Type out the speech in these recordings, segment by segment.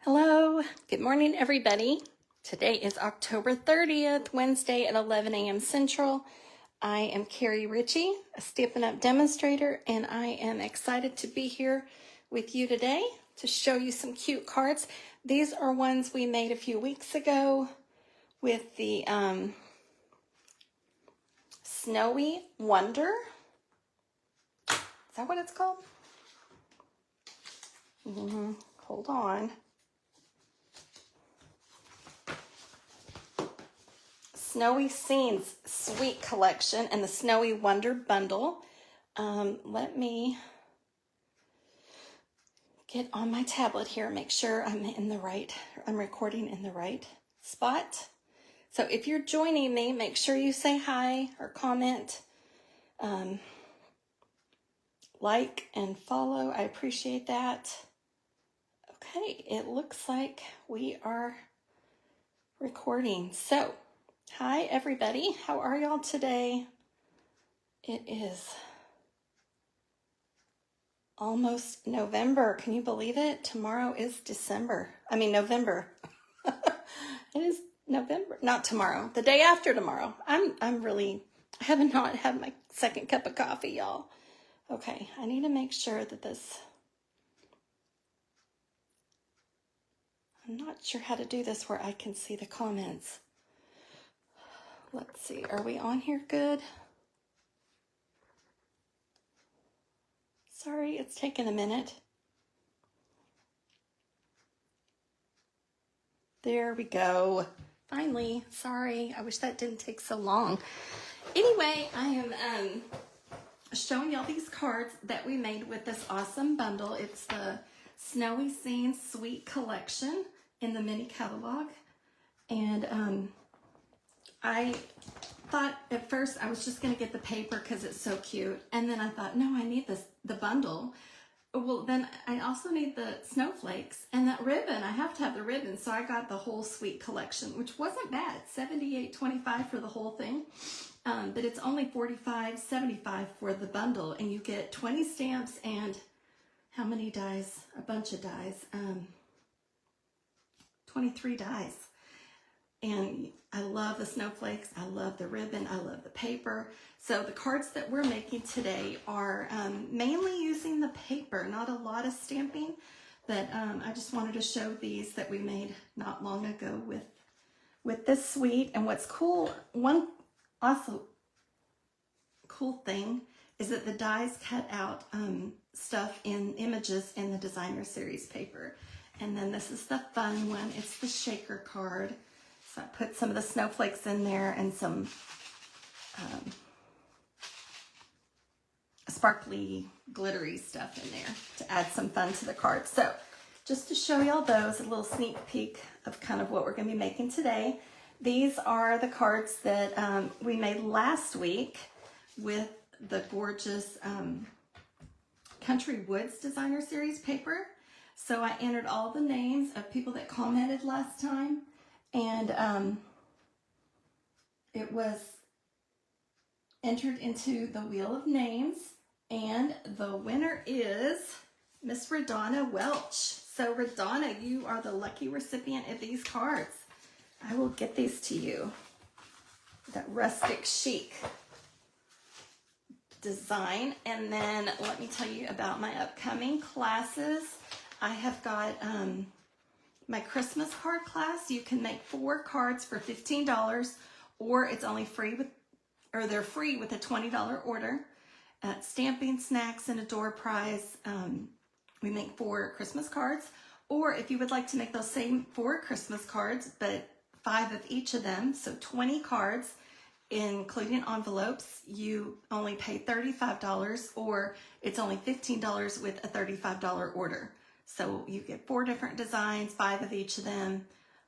Hello, good morning everybody. Today is October 30th, Wednesday at 11 a.m. Central. I am Carrie Ritchie, a Stampin' Up! Demonstrator, and I am excited to be here with you today to show you some cute cards. These are ones we made a few weeks ago with the Snowy Wonder. Is that what it's called? Hold on. Snowy Scenes Sweet Collection and the Snowy Wonder Bundle. Let me get on my tablet here, make sure I'm recording in the right spot. So if you're joining me, make sure you say hi or comment, like and follow. I appreciate that. Okay, it looks like we are recording. So, hi everybody, how are y'all today? It is almost November. Can you believe it? Tomorrow is November. It is November. Not tomorrow. The day after tomorrow. I have not had my second cup of coffee, y'all. Okay, I need to make sure that I'm not sure how to do this where I can see the comments. Let's see. Are we on here good? Sorry, it's taken a minute. There we go. Finally. Sorry. I wish that didn't take so long. Anyway, I am showing y'all these cards that we made with this awesome bundle. It's the Snowy Scenes Sweet Collection in the mini catalog. And I thought at first I was just going to get the paper because it's so cute. And then I thought, no, I need the bundle. Well, then I also need the snowflakes and that ribbon. I have to have the ribbon. So I got the whole sweet collection, which wasn't bad. $78.25 for the whole thing. But it's only $45.75 for the bundle. And you get 20 stamps and how many dies? A bunch of dies. 23 dies. And I love the snowflakes, I love the ribbon, I love the paper. So the cards that we're making today are mainly using the paper, not a lot of stamping, but I just wanted to show these that we made not long ago with this suite. And what's cool, one also cool thing is that the dies cut out stuff in images in the designer series paper. And then this is the fun one, it's the shaker card. So I put some of the snowflakes in there and some sparkly, glittery stuff in there to add some fun to the card. So just to show y'all those, a little sneak peek of kind of what we're going to be making today. These are the cards that we made last week with the gorgeous Country Woods Designer Series paper. So I entered all the names of people that commented last time. And it was entered into the Wheel of Names, and the winner is Miss Radonna Welch. So Radonna, you are the lucky recipient of these cards. I will get these to you. That rustic chic design. And then let me tell you about my upcoming classes. I have got my Christmas card class. You can make 4 cards for $15, or it's only free they're free with a $20 order. Stamping, snacks, and a door prize. We make 4 Christmas cards. Or if you would like to make those same 4 Christmas cards, but 5 of each of them, so 20 cards, including envelopes, you only pay $35, or it's only $15 with a $35 order. So you get 4 different designs, 5 of each of them,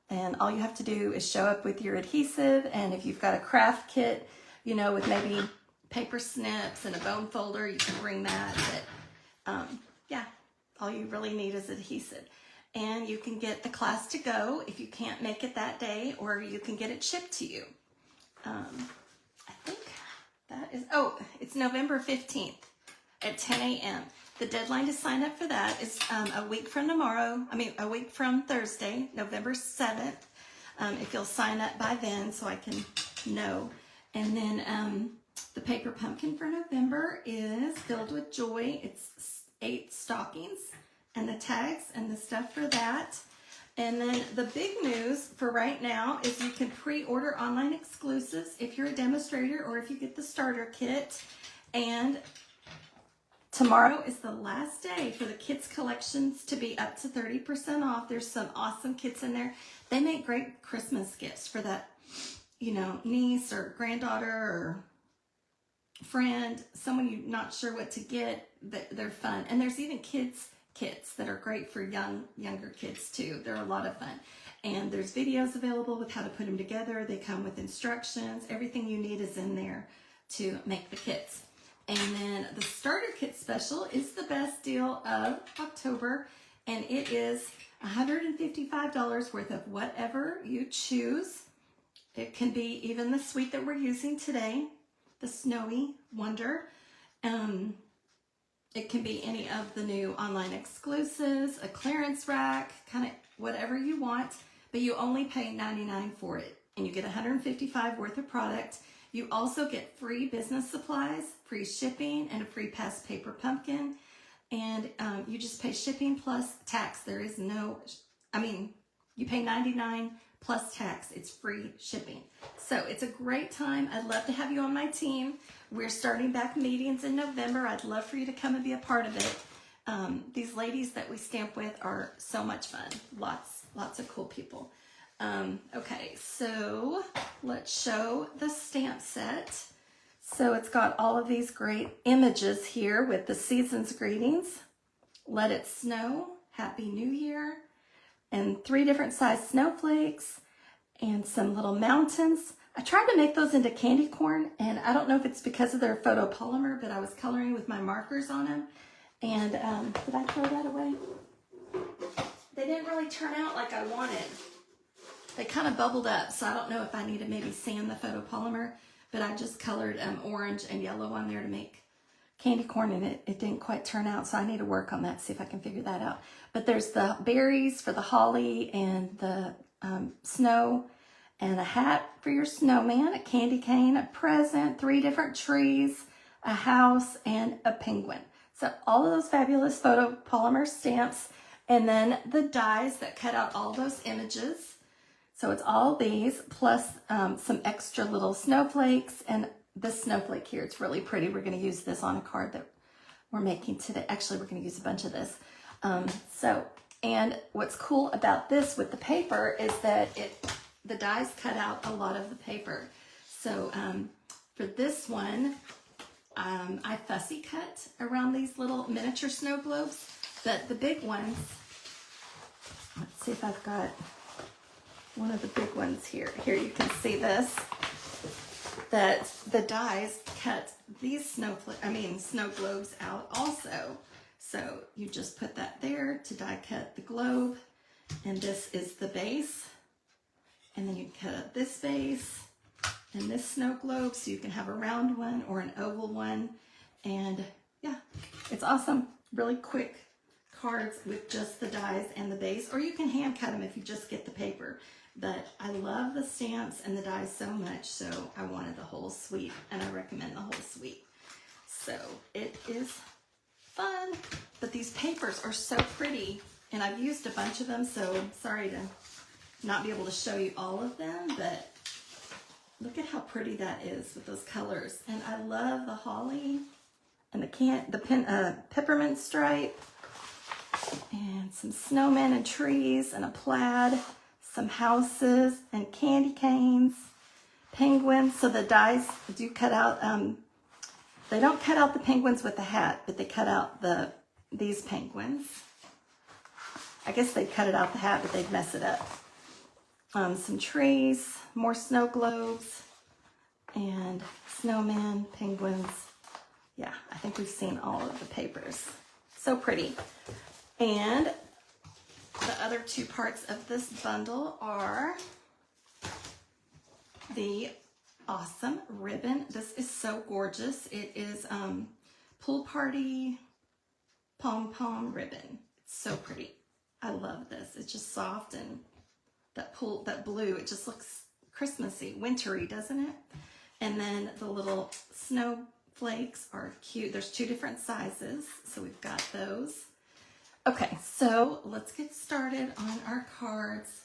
and all you have to do is show up with your adhesive, and if you've got a craft kit, you know, with maybe paper snips and a bone folder, you can bring that. But yeah, all you really need is adhesive. And you can get the class to go if you can't make it that day, or you can get it shipped to you. I think that is, it's November 15th at 10 a.m. The deadline to sign up for that is a week from Thursday, November 7th. If you'll sign up by then so I can know. And then the paper pumpkin for November is Filled with Joy. It's 8 stockings and the tags and the stuff for that. And then the big news for right now is you can pre-order online exclusives if you're a demonstrator or if you get the starter kit. And tomorrow is the last day for the kids collections to be up to 30% off. There's some awesome kits in there. They make great Christmas gifts for that, you know, niece or granddaughter or friend, someone you're not sure what to get. They're fun. And there's even kids kits that are great for younger kids too. They're a lot of fun. And there's videos available with how to put them together. They come with instructions. Everything you need is in there to make the kits. And then the starter kit special is the best deal of October, and it is $155 worth of whatever you choose. It can be even the suite that we're using today, the Snowy Wonder. It can be any of the new online exclusives, a clearance rack, kind of whatever you want, but you only pay $99 for it, and you get $155 worth of product. You also get free business supplies, free shipping, and a free Pass Paper Pumpkin. And you just pay shipping plus tax. There is no, you pay $99 plus tax. It's free shipping. So it's a great time. I'd love to have you on my team. We're starting back meetings in November. I'd love for you to come and be a part of it. These ladies that we stamp with are so much fun. Lots of cool people. Okay, so let's show the stamp set. So it's got all of these great images here with the season's greetings. Let it snow, Happy New Year, and 3 different size snowflakes and some little mountains. I tried to make those into candy corn, and I don't know if it's because of their photopolymer, but I was coloring with my markers on them. And did I throw that away? They didn't really turn out like I wanted. They kind of bubbled up, so I don't know if I need to maybe sand the photopolymer, but I just colored orange and yellow on there to make candy corn, and it didn't quite turn out, so I need to work on that, see if I can figure that out. But there's the berries for the holly and the snow, and a hat for your snowman, a candy cane, a present, 3 different trees, a house, and a penguin. So all of those fabulous photopolymer stamps, and then the dies that cut out all those images. So it's all these, plus some extra little snowflakes, and this snowflake here, it's really pretty. We're going to use this on a card that we're making today. Actually, we're going to use a bunch of this. And what's cool about this with the paper is that the dies cut out a lot of the paper. So for this one, I fussy cut around these little miniature snow globes, but the big ones, let's see if I've got one of the big ones here. Here you can see this, that the dies cut these snow globes out also. So you just put that there to die cut the globe, and this is the base. And then you cut up this base and this snow globe, so you can have a round one or an oval one. And yeah, it's awesome. Really quick cards with just the dies and the base, or you can hand cut them if you just get the paper. But I love the stamps and the dies so much, so I wanted the whole suite, and I recommend the whole suite. So it is fun, but these papers are so pretty, and I've used a bunch of them, so sorry to not be able to show you all of them, but look at how pretty that is with those colors. And I love the holly and the peppermint stripe, and some snowmen and trees, and a plaid, some houses and candy canes, penguins. So the dies do cut out, they don't cut out the penguins with the hat, but they cut out these penguins. I guess they'd cut it out the hat, but they'd mess it up. Some trees, more snow globes, and snowmen, penguins. Yeah, I think we've seen all of the papers. So pretty. And the other 2 parts of this bundle are the awesome ribbon. This is so gorgeous. It is pool party pom-pom ribbon. It's so pretty. I love this. It's just soft, and that blue, it just looks Christmassy, wintry, doesn't it? And then the little snowflakes are cute. There's 2 different sizes, so we've got those. Okay, so let's get started on our cards.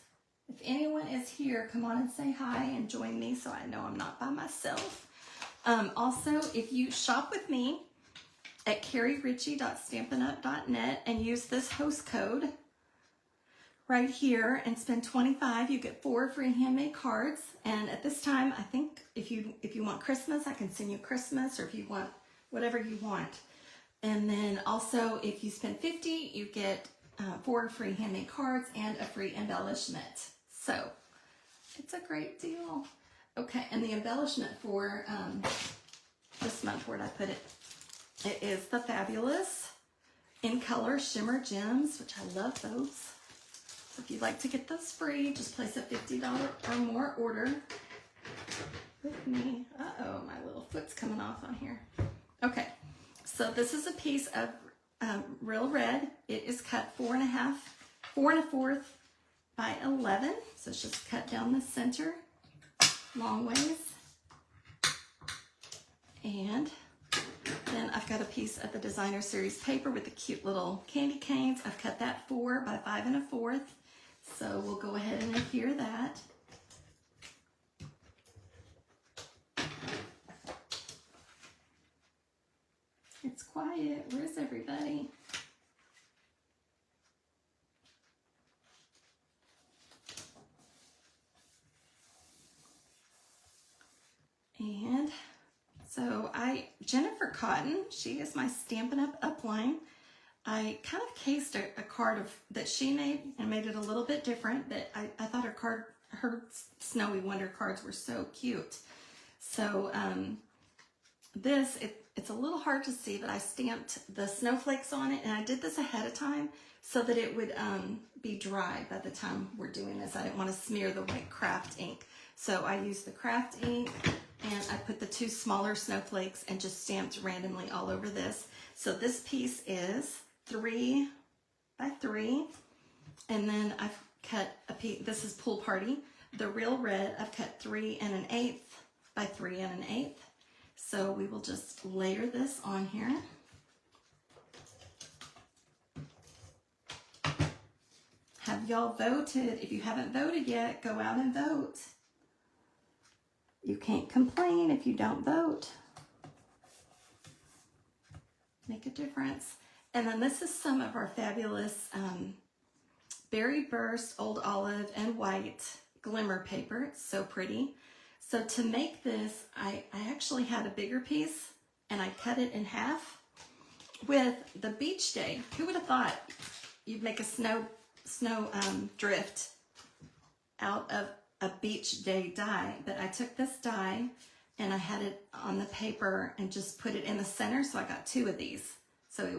If anyone is here, come on and say hi and join me so I know I'm not by myself. Also, if you shop with me at carrieritchie.stampinup.net and use this host code right here and spend $25, you get 4 free handmade cards. And at this time, I think if you want Christmas, I can send you Christmas, or if you want whatever you want. And then also, if you spend $50, you get 4 free handmade cards and a free embellishment. So it's a great deal. Okay, and the embellishment for this month, where'd I put it? It is the Fabulous In Color Shimmer Gems, which I love those. So if you'd like to get those free, just place a $50 or more order with me. Uh-oh, my little foot's coming off on here. Okay, so this is a piece of Real Red. It is cut 4 1/4 by 11. So it's just cut down the center long ways. And then I've got a piece of the Designer Series paper with the cute little candy canes. I've cut that 4 by 5 1/4. So we'll go ahead and adhere that. It's quiet. Where's everybody? And so Jennifer Cotton, she is my Stampin' Up! Upline. I kind of cased a card that she made and made it a little bit different, but I thought her Snowy Wonder cards were so cute. So it's a little hard to see, but I stamped the snowflakes on it, and I did this ahead of time so that it would be dry by the time we're doing this. I didn't want to smear the white craft ink. So I used the craft ink, and I put the 2 smaller snowflakes and just stamped randomly all over this. So this piece is 3 by 3, and then I've cut a piece. This is Pool Party. The Real Red, I've cut 3 1/8 by 3 1/8. So we will just layer this on here. Have y'all voted? If you haven't voted yet, go out and vote. You can't complain if you don't vote. Make a difference. And then this is some of our fabulous Berry Burst Old Olive and White glimmer paper. It's so pretty. So to make this, I actually had a bigger piece, and I cut it in half with the Beach Day. Who would have thought you'd make a snow drift out of a Beach Day die? But I took this die and I had it on the paper and just put it in the center, so I got 2 of these. So it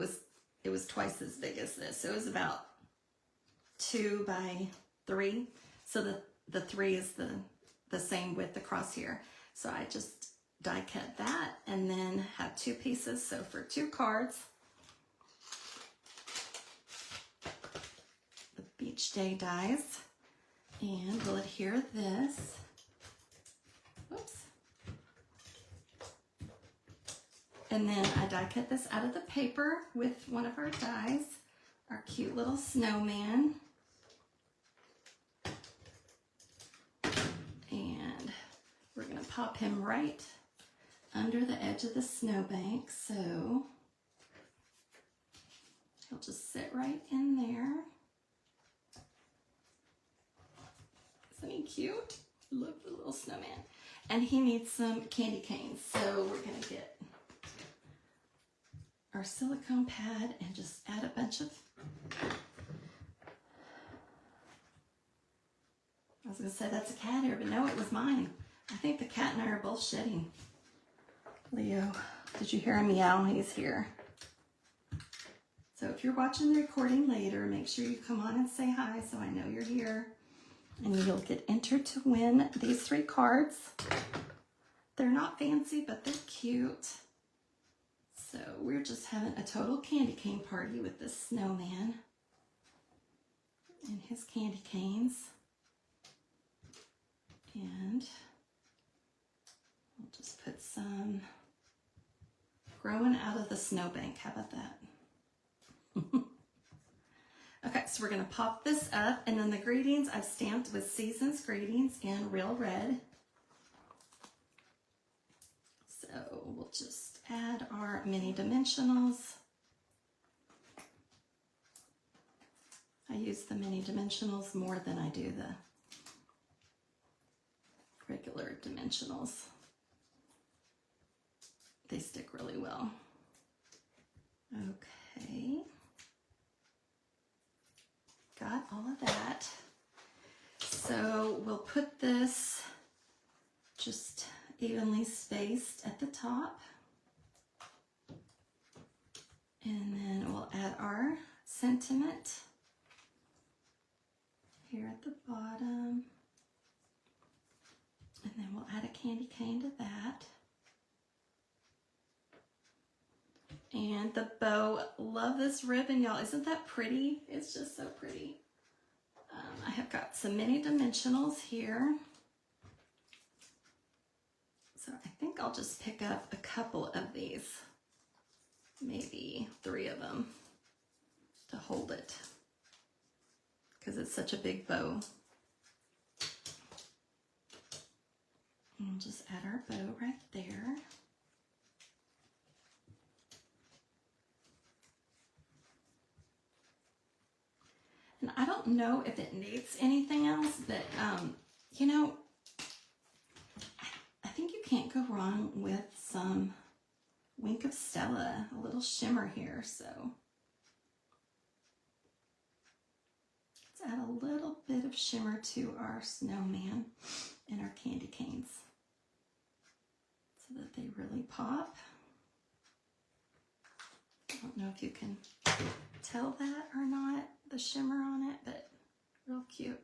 was twice as big as this. So it was about 2 by 3. So the 3 is the same width across here. So I just die cut that and then have 2 pieces. So for 2 cards, the Beach Day dies, and we'll adhere this. Whoops. And then I die cut this out of the paper with one of our dies, our cute little snowman. And we're gonna pop him right under the edge of the snowbank, so he'll just sit right in there. Isn't he cute? Love the little snowman. And he needs some candy canes, so we're gonna get our silicone pad and just add a bunch of, I was gonna say that's a cat hair, but no, it was mine. I think the cat and I are both shedding. Leo, did you hear him meow? He's here. So if you're watching the recording later, make sure you come on and say hi so I know you're here. And you'll get entered to win these 3 cards. They're not fancy, but they're cute. So we're just having a total candy cane party with this snowman and his candy canes. And we'll just put some growing out of the snowbank. How about that? Okay, so we're going to pop this up, and then the greetings I've stamped with Seasons Greetings in Real Red. So we'll just add our mini dimensionals. I use the mini dimensionals more than I do the regular dimensionals. They stick really well. Okay. Got all of that. So we'll put this just evenly spaced at the top. And then we'll add our sentiment here at the bottom. And then we'll add a candy cane to that. And the bow, love this ribbon, y'all. Isn't that pretty? It's just so pretty. I have got some mini dimensionals here. So I think I'll just pick up a couple of these, maybe 3 of them to hold it, because it's such a big bow. And we'll just add our bow right there. And I don't know if it needs anything else, but, you know, I think you can't go wrong with some Wink of Stella, a little shimmer here. So let's add a little bit of shimmer to our snowman and our candy canes so that they really pop. I don't know if you can tell that or not, the shimmer on it, but real cute.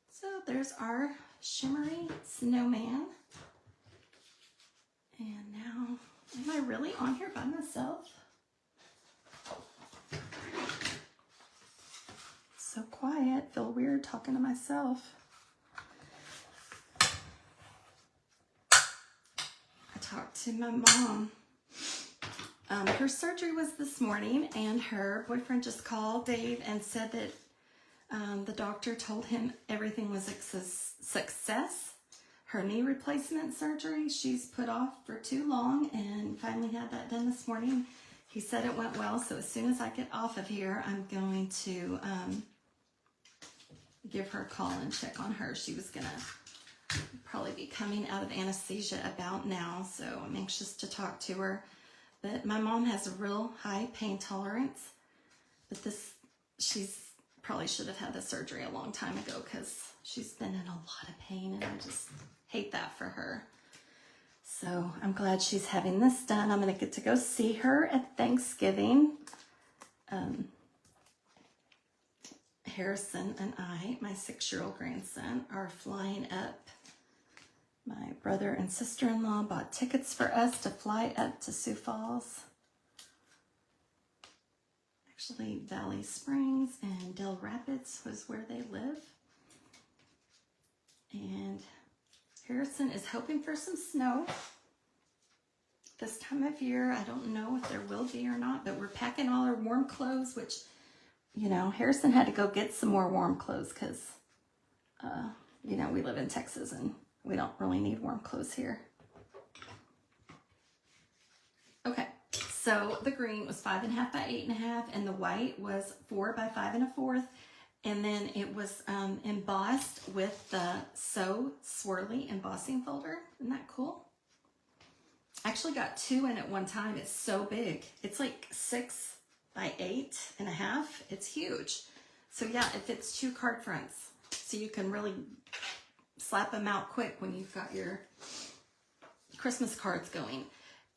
So there's our shimmery snowman. And now, am I really on here by myself? So quiet, feel weird talking to myself. I talked to my mom. Her surgery was this morning, and her boyfriend just called Dave and said that the doctor told him everything was a success. Her knee replacement surgery she's put off for too long, and finally had that done this morning. He said it went well, so as soon as I get off of here, I'm going to give her a call and check on her. She was gonna probably be coming out of anesthesia about now, so I'm anxious to talk to her. But my mom has a real high pain tolerance, but she's probably should have had the surgery a long time ago, because she's been in a lot of pain, and I just hate that for her. So I'm glad she's having this done. I'm going to get to go see her at Thanksgiving. Harrison and I, my 6-year-old grandson, are flying up. My brother and sister-in-law bought tickets for us to fly up to Sioux Falls. Actually, Valley Springs and Del Rapids was where they live. And Harrison is hoping for some snow this time of year. I don't know if there will be or not, but we're packing all our warm clothes, which, you know, Harrison had to go get some more warm clothes because, you know, we live in Texas and we don't really need warm clothes here. Okay, so the green was 5.5 by 8.5, and the white was 4 by 5 1/4. And then it was embossed with the So Swirly embossing folder. Isn't that cool? I actually got 2 in at one time. It's so big. It's like 6 by 8.5. It's huge. So yeah, it fits 2 card fronts. So you can really slap them out quick when you've got your Christmas cards going.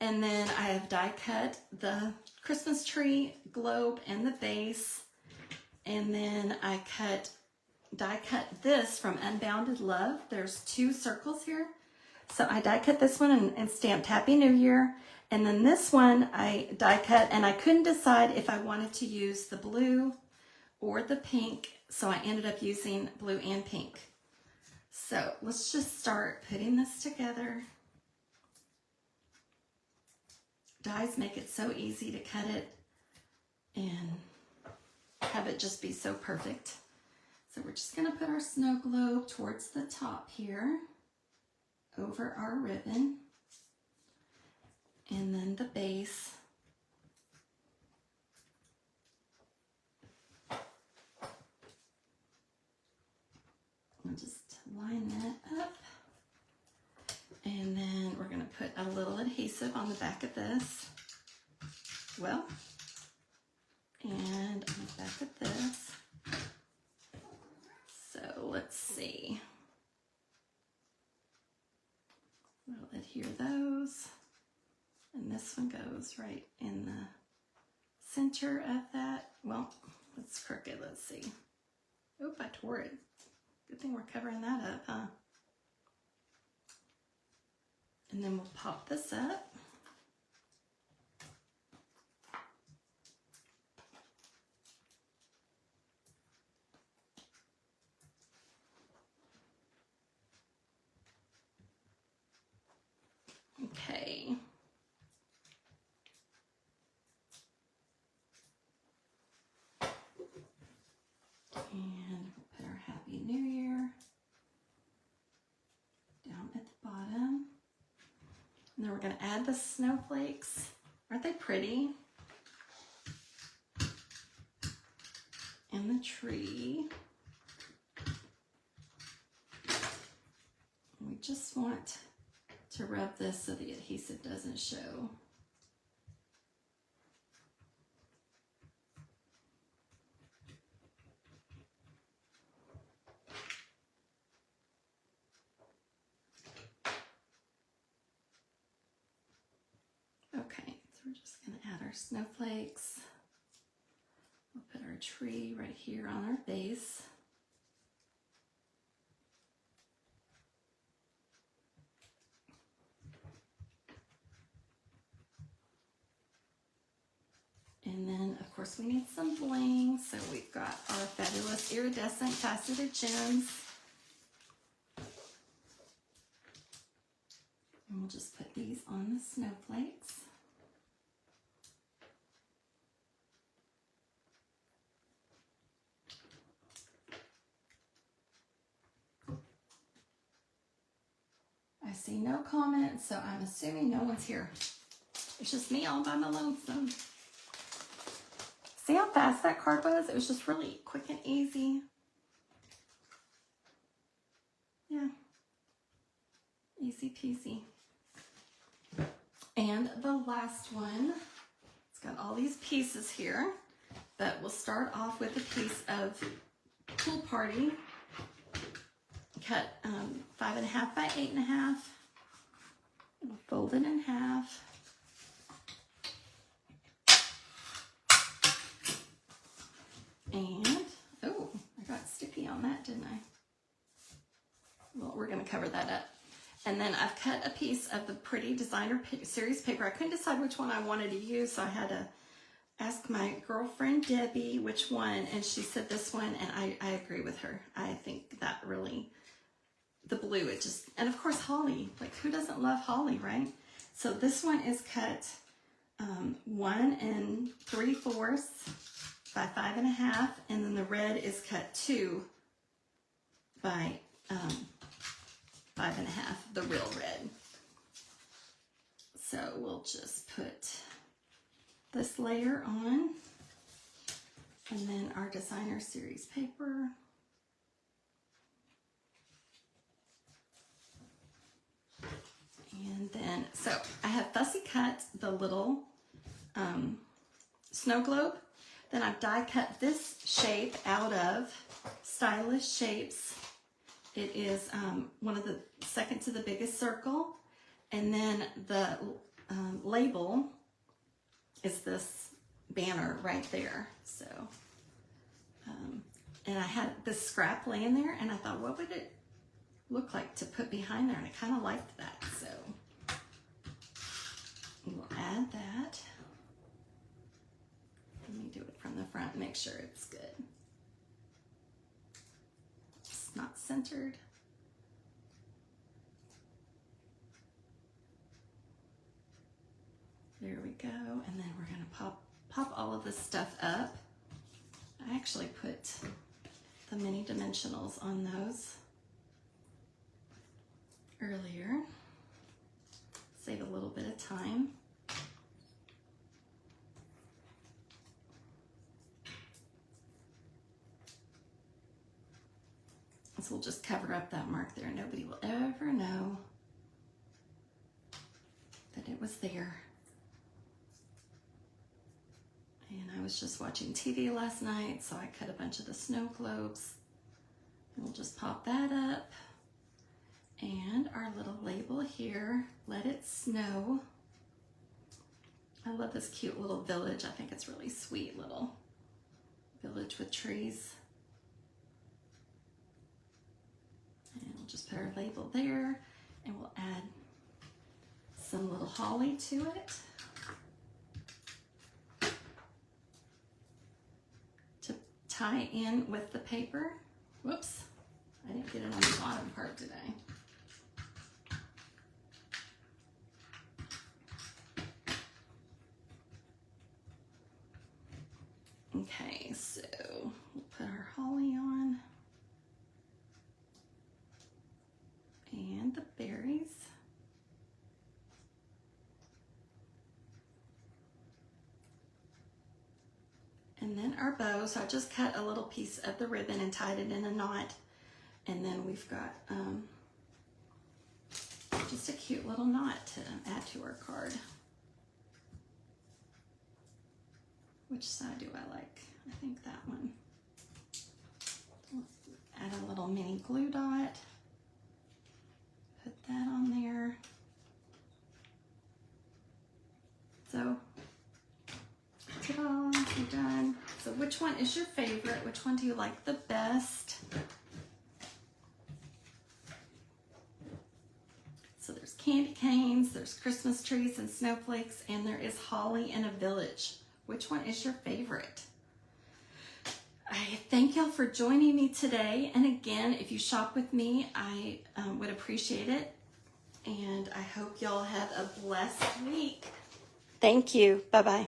And then I have die cut the Christmas tree, globe, and the base. And then I die cut this from Unbounded Love. There's 2 circles here. So I die cut this one and stamped Happy New Year. And then this one I die cut, and I couldn't decide if I wanted to use the blue or the pink, so I ended up using blue and pink. So let's just start putting this together. Dies make it so easy to cut it and have it just be so perfect. So we're just gonna put our snow globe towards the top here, over our ribbon, and then the base. I'll just line that up. And then we're gonna put a little adhesive on the back of this. Well, and on the back of this. So let's see. We'll adhere those. And this one goes right in the center of that. Well, it's crooked, let's see. Oop, I tore it. Good thing we're covering that up, huh? And then we'll pop this up. Okay. And we'll put our Happy New Year down at the bottom. And then we're going to add the snowflakes. Aren't they pretty? And the tree. We just want to rub this so the adhesive doesn't show. Okay, so we're just going to add our snowflakes. We'll put our tree right here on our base. And then, of course, we need some bling. So we've got our fabulous iridescent faceted gems. And we'll just put these on the snowflakes. I see no comments, so I'm assuming no one's here. It's just me all by my lonesome. See how fast that card was? It was just really quick and easy. Yeah. Easy peasy. And the last one, it's got all these pieces here, but we'll start off with a piece of Pool Party. Cut 5.5 by 8.5. We'll fold it in half. And, oh, I got sticky on that, didn't I? Well, we're going to cover that up. And then I've cut a piece of the Pretty Designer Series paper. I couldn't decide which one I wanted to use, so I had to ask my girlfriend Debbie which one, and she said this one, and I agree with her. I think that really, the blue, it just, and of course holly. Like, who doesn't love holly, right? So this one is cut 1 3/4 by 5.5, and then the red is cut 2 by 5.5, the real red. So we'll just put this layer on, and then our Designer Series paper. And then, so I have fussy cut the little snow globe. Then I've die cut this shape out of Stylish Shapes. It is one of the second to the biggest circle. And then the label is this banner right there. So, and I had this scrap laying there, and I thought, what would it look like to put behind there? And I kind of liked that. So we'll add that. Let me do it from the front, make sure it's good. It's not centered. There we go, and then we're gonna pop all of this stuff up. I actually put the mini dimensionals on those earlier. Save a little bit of time. So we'll just cover up that mark there. Nobody will ever know that it was there. And I was just watching TV last night, so I cut a bunch of the snow globes. And we'll just pop that up. And our little label here, Let It Snow. I love this cute little village. I think it's really sweet little village with trees. And we'll just put our label there, and we'll add some little holly to it. Tie in with the paper. Whoops, I didn't get it on the bottom part today. Okay, so we'll put our holly on and the berries. And then our bow, so I just cut a little piece of the ribbon and tied it in a knot. And then we've got just a cute little knot to add to our card. Which side do I like? I think that one. Add a little mini glue dot. Put that on there. So, ta-da, we're done. So which one is your favorite? Which one do you like the best? So there's candy canes, there's Christmas trees and snowflakes, and there is holly in a village. Which one is your favorite? I thank y'all for joining me today. And again, if you shop with me, I would appreciate it. And I hope y'all have a blessed week. Thank you. Bye-bye.